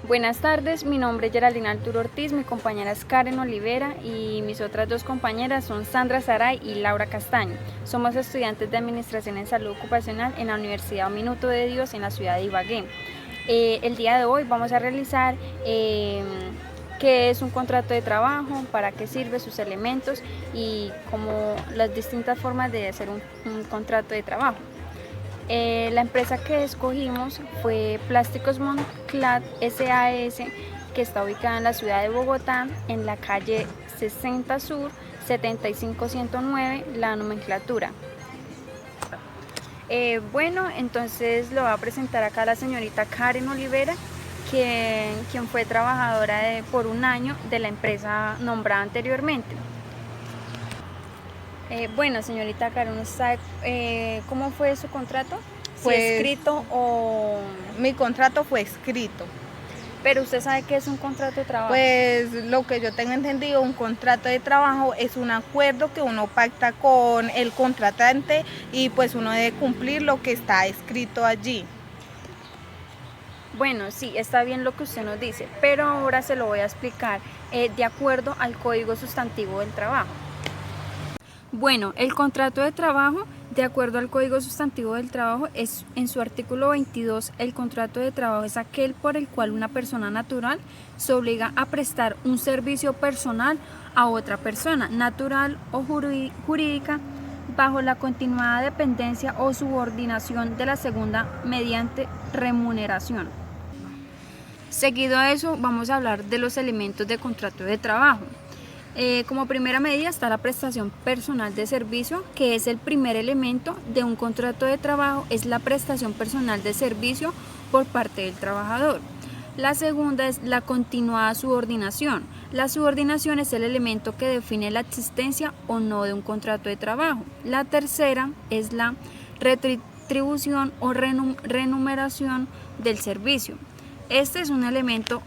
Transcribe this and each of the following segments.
Buenas tardes, mi nombre es Geraldine Arturo Ortiz, mi compañera es Karen Olivera y mis otras dos compañeras son Sandra Saray y Laura Castaño. Somos estudiantes de Administración en Salud Ocupacional en la Universidad Minuto de Dios en la ciudad de Ibagué. El día de hoy vamos a realizar qué es un contrato de trabajo, para qué sirve, sus elementos y como las distintas formas de hacer un contrato de trabajo. La empresa que escogimos fue Plásticos Monclad SAS, que está ubicada en la ciudad de Bogotá, en la calle 60 Sur, 75109, la nomenclatura. Entonces lo va a presentar acá la señorita Karen Olivera, quien fue trabajadora por un año de la empresa nombrada anteriormente. Señorita Karen, ¿sabe cómo fue su contrato? Pues, ¿Si escrito o...? Mi contrato fue escrito. Pero usted sabe qué es un contrato de trabajo. Pues lo que yo tengo entendido, un contrato de trabajo es un acuerdo que uno pacta con el contratante y pues uno debe cumplir lo que está escrito allí. Bueno, sí, está bien lo que usted nos dice, pero ahora se lo voy a explicar de acuerdo al Código Sustantivo del Trabajo. Bueno, el contrato de trabajo, de acuerdo al Código Sustantivo del Trabajo, es en su artículo 22, el contrato de trabajo es aquel por el cual una persona natural se obliga a prestar un servicio personal a otra persona, natural o jurídica, bajo la continuada dependencia o subordinación de la segunda mediante remuneración. Seguido a eso, vamos a hablar de los elementos de contrato de trabajo. Como primera medida está la prestación personal de servicio, que es el primer elemento de un contrato de trabajo, es la prestación personal de servicio por parte del trabajador. La segunda es la continuada subordinación. La subordinación es el elemento que define la existencia o no de un contrato de trabajo. La tercera es la retribución o remuneración del servicio. Este es un elemento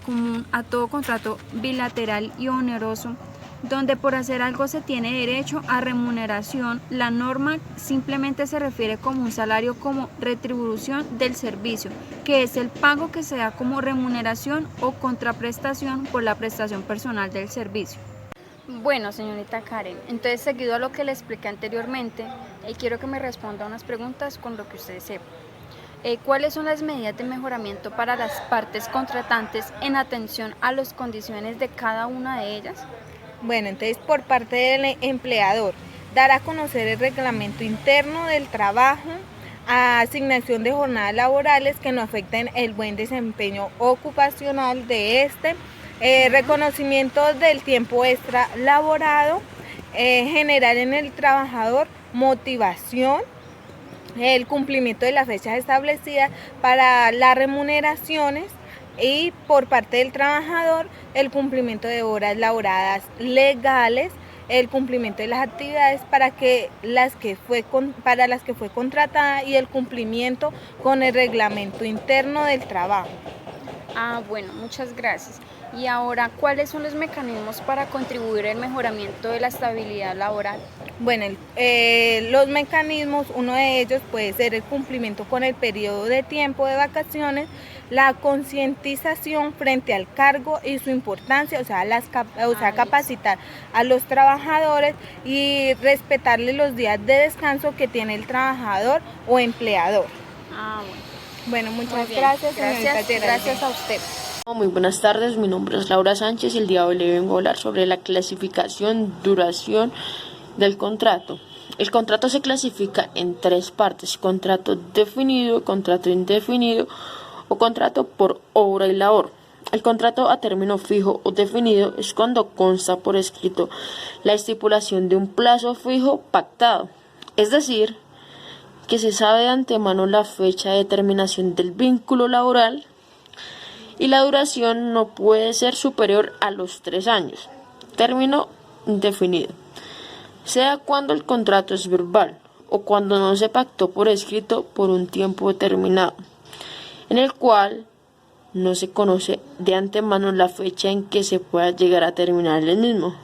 común a todo contrato bilateral y oneroso, donde por hacer algo se tiene derecho a remuneración. La norma simplemente se refiere como un salario como retribución del servicio, que es el pago que se da como remuneración o contraprestación por la prestación personal del servicio. Bueno, señorita Karen, entonces seguido a lo que le expliqué anteriormente, quiero que me responda unas preguntas con lo que usted sepa. ¿Cuáles son las medidas de mejoramiento para las partes contratantes en atención a las condiciones de cada una de ellas? Bueno, entonces por parte del empleador, dar a conocer el reglamento interno del trabajo, asignación de jornadas laborales que no afecten el buen desempeño ocupacional de reconocimiento del tiempo extra laborado, generar en el trabajador motivación, el cumplimiento de las fechas establecidas para las remuneraciones y por parte del trabajador el cumplimiento de horas laboradas legales, el cumplimiento de las actividades para las que fue contratada y el cumplimiento con el reglamento interno del trabajo. Bueno, muchas gracias. Y ahora, ¿cuáles son los mecanismos para contribuir al mejoramiento de la estabilidad laboral? Bueno, los mecanismos, uno de ellos puede ser el cumplimiento con el periodo de tiempo de vacaciones, la concientización frente al cargo y su importancia, capacitar a los trabajadores y respetarle los días de descanso que tiene el trabajador o empleador. Bueno, muchas gracias, señorita Geraldine. Gracias a usted. Muy buenas tardes, mi nombre es Laura Sánchez y el día de hoy le vengo a hablar sobre la clasificación, duración del contrato. El contrato se clasifica en tres partes: contrato definido, contrato indefinido o contrato por obra y labor. El contrato a término fijo o definido es cuando consta por escrito la estipulación de un plazo fijo pactado, es decir, que se sabe de antemano la fecha de terminación del vínculo laboral y la duración no puede ser superior a los 3 años. Término indefinido, sea cuando el contrato es verbal o cuando no se pactó por escrito por un tiempo determinado, en el cual no se conoce de antemano la fecha en que se pueda llegar a terminar el mismo.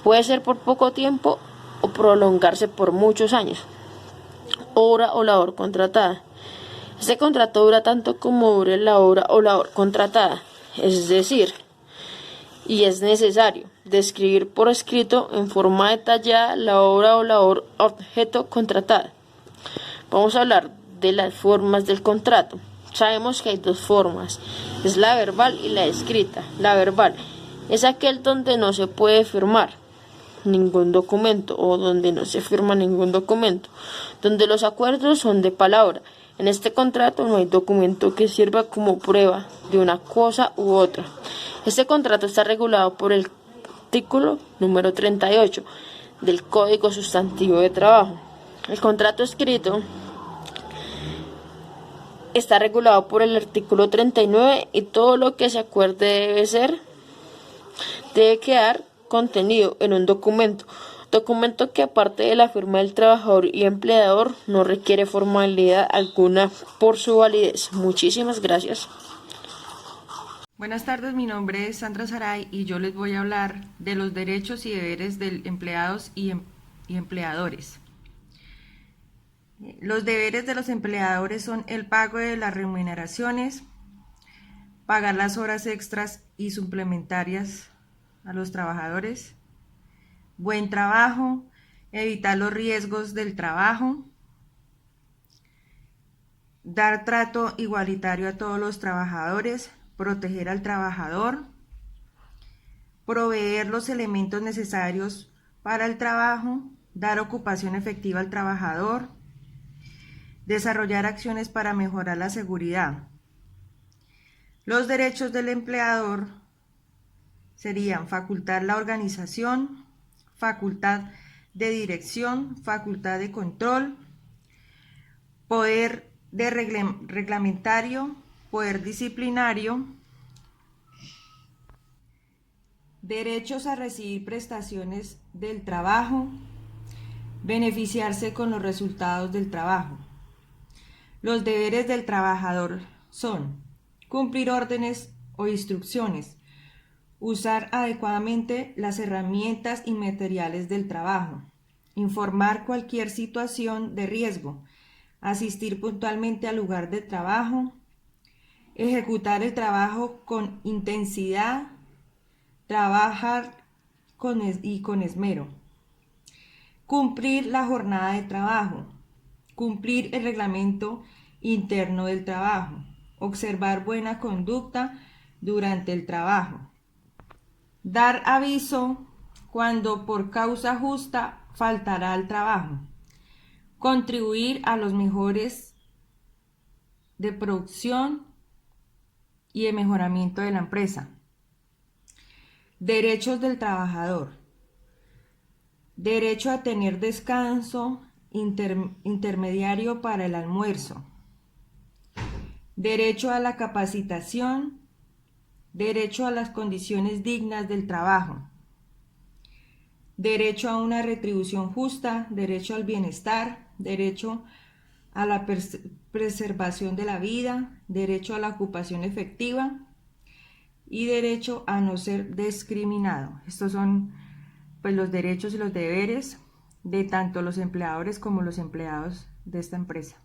Puede ser por poco tiempo o prolongarse por muchos años. Obra o labor contratada. Este contrato dura tanto como dure la obra o labor contratada, es decir, y es necesario describir por escrito en forma detallada la obra o labor objeto contratada. Vamos a hablar de las formas del contrato. Sabemos que hay dos formas, es la verbal y la escrita. La verbal es aquel donde no se puede firmar ningún documento o donde no se firma ningún documento, donde los acuerdos son de palabra. En este contrato no hay documento que sirva como prueba de una cosa u otra. Este contrato está regulado por el artículo número 38 del Código Sustantivo de Trabajo. El contrato escrito está regulado por el artículo 39 y todo lo que se acuerde debe quedar contenido en un documento que aparte de la firma del trabajador y empleador no requiere formalidad alguna por su validez. Muchísimas gracias. Buenas tardes, mi nombre es Sandra Saray y yo les voy a hablar de los derechos y deberes de empleados y empleadores. Los deberes de los empleadores son el pago de las remuneraciones, pagar las horas extras y suplementarias a los trabajadores, buen trabajo, evitar los riesgos del trabajo, dar trato igualitario a todos los trabajadores, proteger al trabajador, proveer los elementos necesarios para el trabajo, dar ocupación efectiva al trabajador, desarrollar acciones para mejorar la seguridad. Los derechos del empleador serían facultad la organización, facultad de dirección, facultad de control, poder de reglamentario, poder disciplinario, derechos a recibir prestaciones del trabajo, beneficiarse con los resultados del trabajo. Los deberes del trabajador son cumplir órdenes o instrucciones, usar adecuadamente las herramientas y materiales del trabajo, informar cualquier situación de riesgo, asistir puntualmente al lugar de trabajo, ejecutar el trabajo con intensidad, trabajar con esmero, cumplir la jornada de trabajo, cumplir el reglamento interno del trabajo, observar buena conducta durante el trabajo, dar aviso cuando por causa justa faltará al trabajo, contribuir a los mejores de producción y de mejoramiento de la empresa. Derechos del trabajador. Derecho a tener descanso intermediario para el almuerzo. Derecho a la capacitación. Derecho a las condiciones dignas del trabajo. Derecho a una retribución justa. Derecho al bienestar. Derecho a la preservación de la vida. Derecho a la ocupación efectiva. Y derecho a no ser discriminado. Estos son pues los derechos y los deberes de tanto los empleadores como los empleados de esta empresa.